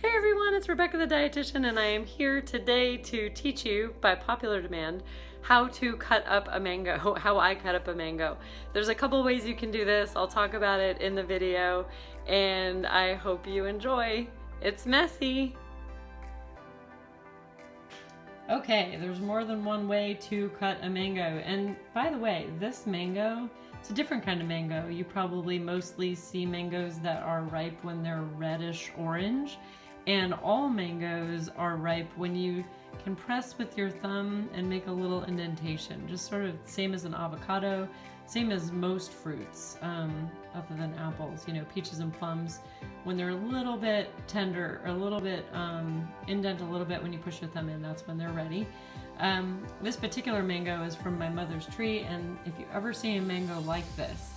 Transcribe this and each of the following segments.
Hey everyone, it's Rebecca the Dietitian, and I am here today to teach you, by popular demand, how to cut up a mango, how I cut up a mango. There's a couple ways you can do this. I'll talk about it in the video, and I hope you enjoy. It's messy. Okay, there's more than one way to cut a mango. And by the way, this mango, it's a different kind of mango. You probably mostly see mangoes that are ripe when they're reddish orange. And all mangoes are ripe when you can press with your thumb and make a little indentation. Just sort of same as an avocado, same as most fruits, other than apples, you know, peaches and plums. When they're a little bit tender, or a little bit, indent a little bit when you push your thumb in, that's when they're ready. This particular mango is from my mother's tree, and if you ever see a mango like this,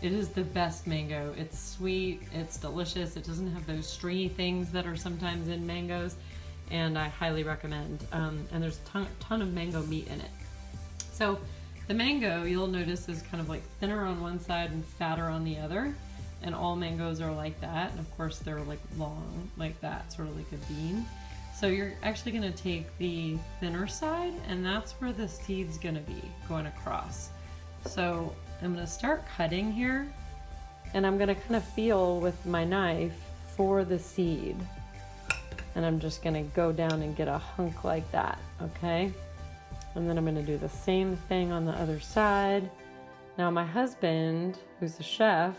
it is the best mango. It's sweet, it's delicious, it doesn't have those stringy things that are sometimes in mangoes, and I highly recommend. And there's a ton of mango meat in it. So the mango, you'll notice, is kind of like thinner on one side and fatter on the other, and all mangoes are like that. And of course they're like long, like that, sort of like a bean. So you're actually gonna take the thinner side, and that's where the seed's gonna be, going across. So I'm gonna start cutting here, and I'm gonna kind of feel with my knife for the seed. And I'm just gonna go down and get a hunk like that, okay? And then I'm gonna do the same thing on the other side. Now my husband, who's a chef,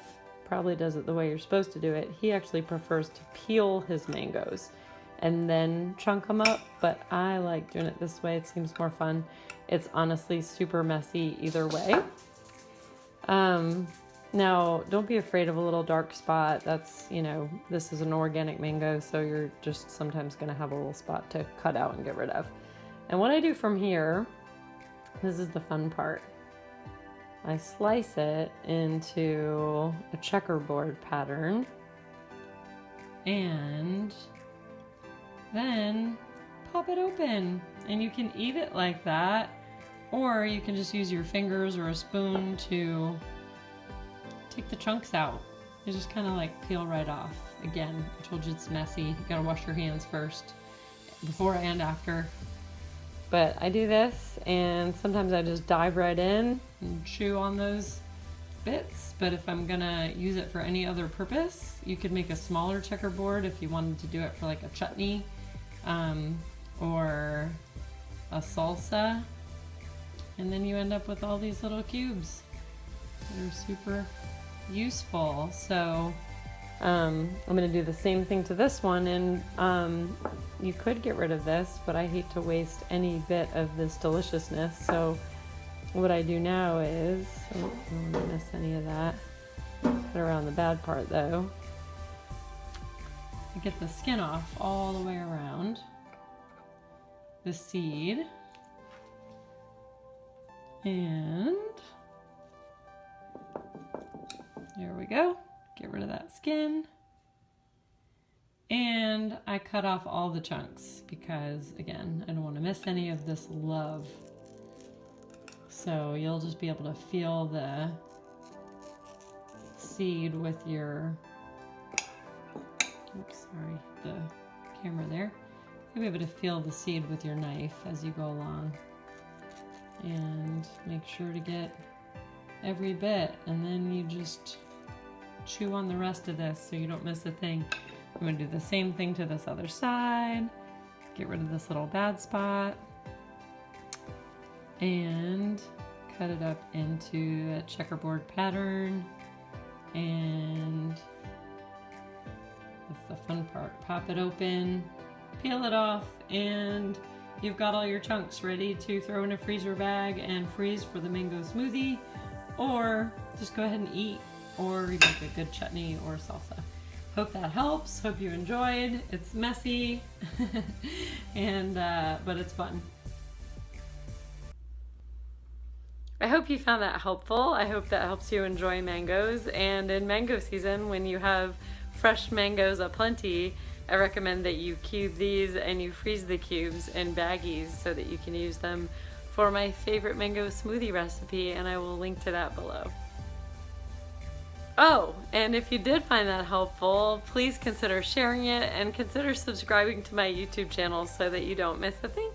probably does it the way you're supposed to do it. He actually prefers to peel his mangoes and then chunk them up, but I like doing it this way. It seems more fun. It's honestly super messy either way. Now don't be afraid of a little dark spot. That's, you know, this is an organic mango, so you're just sometimes gonna have a little spot to cut out and get rid of. And what I do from here, this is the fun part. I slice it into a checkerboard pattern, and then pop it open, and you can eat it like that, or you can just use your fingers or a spoon to take the chunks out. You just kind of like peel right off. Again, I told you it's messy. You gotta wash your hands first, before and after. But I do this, and sometimes I just dive right in and chew on those bits. But if I'm gonna use it for any other purpose, you could make a smaller checkerboard if you wanted to do it for like a chutney, or a salsa. And then you end up with all these little cubes that are super useful. So I'm gonna do the same thing to this one, and you could get rid of this, but I hate to waste any bit of this deliciousness. So what I do now is, I don't want to miss any of that. Cut around the bad part though. I get the skin off all the way around the seed. And there we go. Get rid of that skin. And I cut off all the chunks because, again, I don't want to miss any of this love. So you'll just be able to feel the seed with your, oops, sorry, the camera there. You'll be able to feel the seed with your knife as you go along. And make sure to get every bit, and then you just chew on the rest of this so you don't miss a thing. I'm going to do the same thing to this other side. Get rid of this little bad spot and cut it up into a checkerboard pattern. And that's the fun part. Pop it open, peel it off, and you've got all your chunks ready to throw in a freezer bag and freeze for the mango smoothie, or just go ahead and eat, or you make a good chutney or salsa. Hope that helps. Hope you enjoyed. It's messy, and but it's fun. I hope you found that helpful. I hope that helps you enjoy mangoes. And in mango season, when you have fresh mangoes aplenty, I recommend that you cube these and you freeze the cubes in baggies so that you can use them for my favorite mango smoothie recipe, and I will link to that below. Oh, and if you did find that helpful, please consider sharing it and consider subscribing to my YouTube channel so that you don't miss a thing.